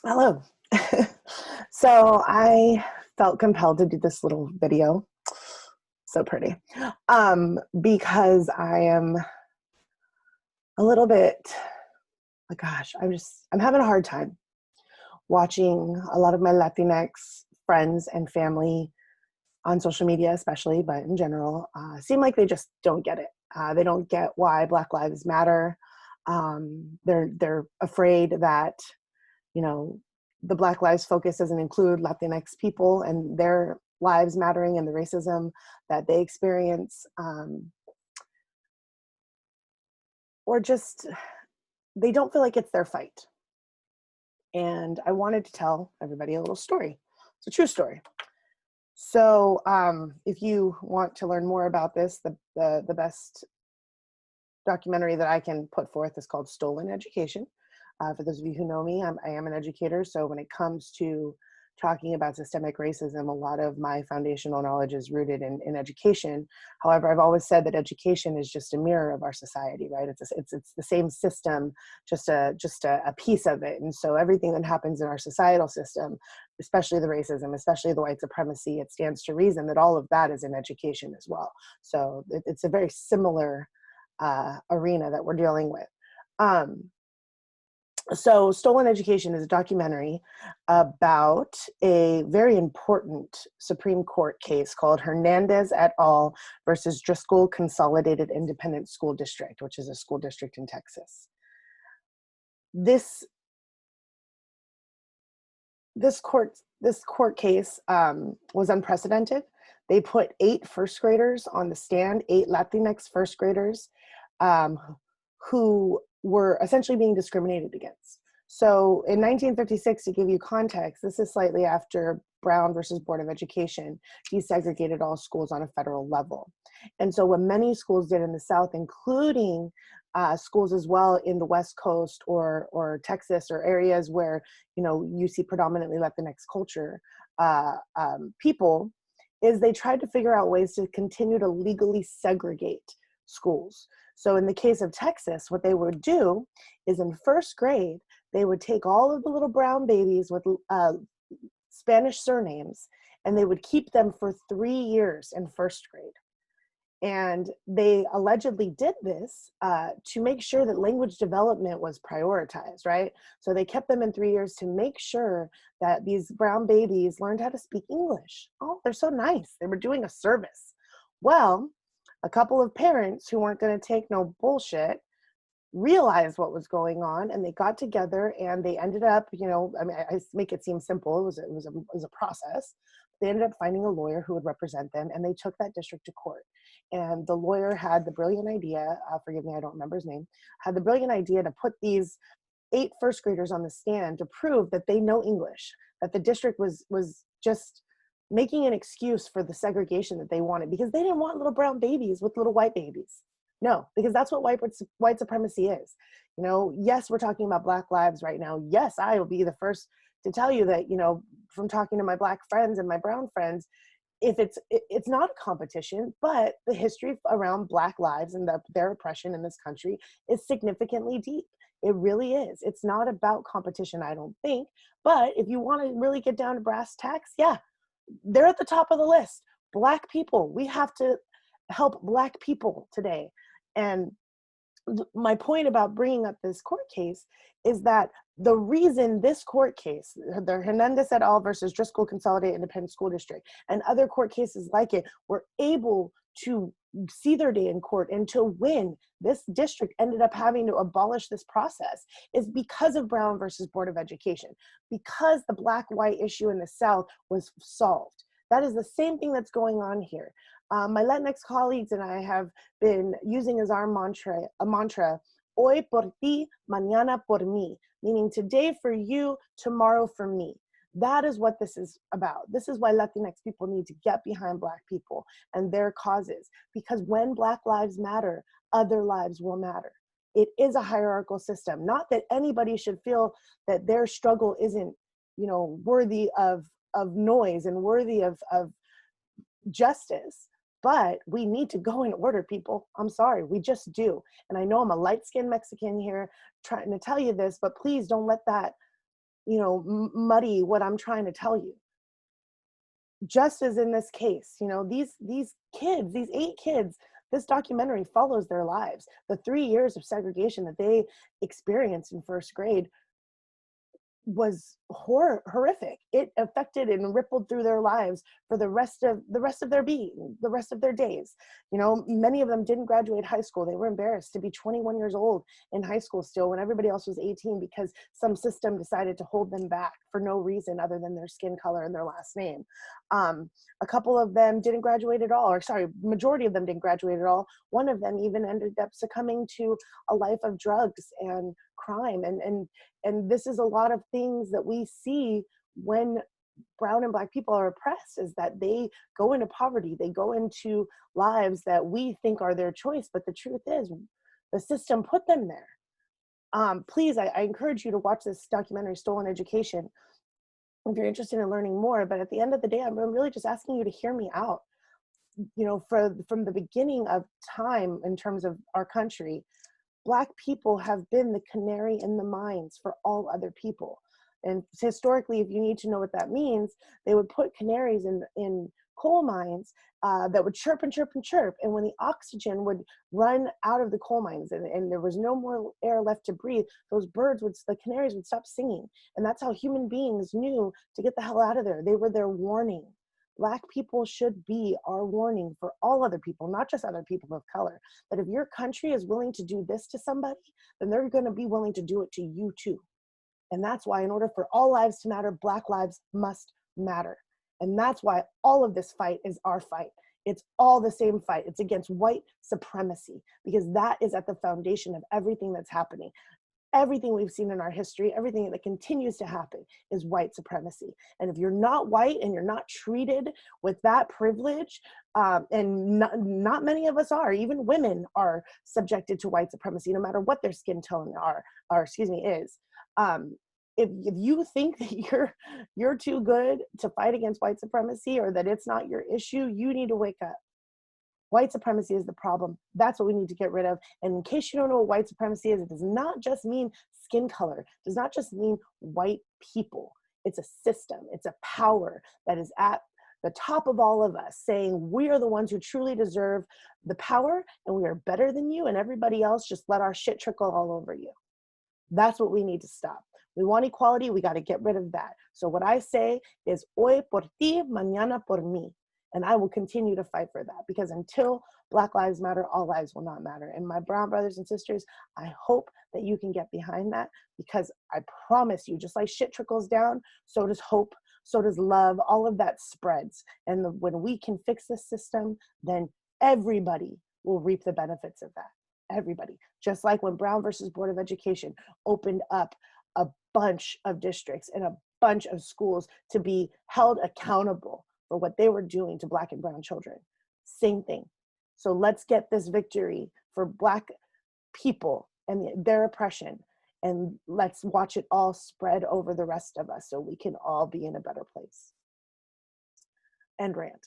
Hello. So I felt compelled to do this little video. So pretty. Because I am a little bit, oh gosh, I'm having a hard time watching a lot of my Latinx friends and family on social media, especially, but in general, seem like they just don't get it. They don't get why Black Lives Matter. They're afraid that, you know, the Black Lives focus doesn't include Latinx people and their lives mattering and the racism that they experience, or just they don't feel like it's their fight. And I wanted to tell everybody a little story. It's a true story. So if you want to learn more about this, the best documentary that I can put forth is called Stolen Education. For those of you who know me, I am an educator. So when it comes to talking about systemic racism, a lot of my foundational knowledge is rooted in education. However, I've always said that education is just a mirror of our society, right? It's the same system, just a piece of it. And so everything that happens in our societal system, especially the racism, especially the white supremacy, it stands to reason that all of that is in education as well. So it's a very similar arena that we're dealing with. So Stolen Education is a documentary about a very important Supreme Court case called Hernandez et al. Versus Driscoll Consolidated Independent School District, which is a school district in Texas. This court case was unprecedented. They put 8 first graders on the stand, 8 Latinx first graders um, who were essentially being discriminated against. So in 1956, to give you context, this is slightly after Brown versus Board of Education desegregated all schools on a federal level. And so what many schools did in the South, including schools as well in the West Coast or Texas or areas where, you know, you see predominantly Latinx culture, people, is they tried to figure out ways to continue to legally segregate schools. So in the case of Texas, what they would do is in first grade, they would take all of the little brown babies with Spanish surnames, and they would keep them for 3 years in first grade. And they allegedly did this to make sure that language development was prioritized, right? So they kept them in 3 years to make sure that these brown babies learned how to speak English. Oh, they're so nice. They were doing a service. Well, a couple of parents who weren't going to take no bullshit realized what was going on, and they got together and they ended up, you know, I mean, I make it seem simple. It was a process. They ended up finding a lawyer who would represent them, and they took that district to court. And the lawyer had the brilliant idea, forgive me, I don't remember his name, had the brilliant idea to put these 8 first graders on the stand to prove that they know English, that the district was just making an excuse for the segregation that they wanted, because they didn't want little brown babies with little white babies. No, because that's what white supremacy is. You know, yes, we're talking about Black lives right now. Yes, I will be the first to tell you that, you know, from talking to my Black friends and my brown friends, if it's not a competition, but the history around Black lives and their oppression in this country is significantly deep. It really is. It's not about competition, I don't think. But if you want to really get down to brass tacks, yeah, they're at the top of the list. Black people, we have to help Black people today. And my point about bringing up this court case is that the reason this court case, the Hernandez et al. Versus Driscoll Consolidated Independent School District, and other court cases like it, were able to see their day in court and to win, this district ended up having to abolish this process, is because of Brown versus Board of Education, because the Black-white issue in the South was solved. That is the same thing that's going on here. My Latinx colleagues and I have been using as our mantra, hoy por ti, mañana por mí, meaning today for you, tomorrow for me. That is what this is about. This is why Latinx people need to get behind Black people and their causes, because when Black lives matter, other lives will matter. It is a hierarchical system. Not that anybody should feel that their struggle isn't, you know, worthy of noise and worthy of justice. But we need to go in order, people. I'm sorry, we just do. And I know I'm a light-skinned Mexican here trying to tell you this, but please don't let that muddy what I'm trying to tell you. Just as in this case, these kids, these 8 kids, this documentary follows their lives. The 3 years of segregation that they experienced in first grade was horrific. It affected and rippled through their lives for the rest of their being, the rest of their days. Many of them didn't graduate high school. They were embarrassed to be 21 years old in high school still when everybody else was 18, because some system decided to hold them back for no reason other than their skin color and their last name. A couple of them didn't graduate at all, or sorry, majority of them didn't graduate at all. One of them even ended up succumbing to a life of drugs and crime, and this is a lot of things that we see when brown and black people are oppressed, is that they go into poverty, they go into lives that we think are their choice, but the truth is the system put them there. Please, I encourage you to watch this documentary, Stolen Education, if you're interested in learning more. But at the end of the day, I'm really just asking you to hear me out. From the beginning of time in terms of our country, Black people have been the canary in the mines for all other people. And historically, if you need to know what that means, they would put canaries in coal mines that would chirp and chirp and chirp. And when the oxygen would run out of the coal mines and there was no more air left to breathe, the canaries would stop singing. And that's how human beings knew to get the hell out of there. They were their warning. Black people should be our warning for all other people, not just other people of color. That if your country is willing to do this to somebody, then they're going to be willing to do it to you too. And that's why, in order for all lives to matter, Black lives must matter. And that's why all of this fight is our fight. It's all the same fight. It's against white supremacy, because that is at the foundation of everything that's happening. Everything we've seen in our history, everything that continues to happen, is white supremacy. And if you're not white and you're not treated with that privilege, and not many of us are, even women are subjected to white supremacy, no matter what their skin tone is. If you think that you're too good to fight against white supremacy, or that it's not your issue, you need to wake up. White supremacy is the problem. That's what we need to get rid of. And in case you don't know what white supremacy is, it does not just mean skin color. It does not just mean white people. It's a system. It's a power that is at the top of all of us, saying we are the ones who truly deserve the power, and we are better than you, and everybody else just let our shit trickle all over you. That's what we need to stop. We want equality. We got to get rid of that. So what I say is, hoy por ti, mañana por mí. And I will continue to fight for that, because until Black lives matter, all lives will not matter. And my brown brothers and sisters, I hope that you can get behind that, because I promise you, just like shit trickles down, so does hope, so does love. All of that spreads. And when we can fix this system, then everybody will reap the benefits of that. Everybody. Just like when Brown versus Board of Education opened up a bunch of districts and a bunch of schools to be held accountable for what they were doing to Black and brown children. Same thing. So let's get this victory for Black people and their oppression, and let's watch it all spread over the rest of us so we can all be in a better place. End rant.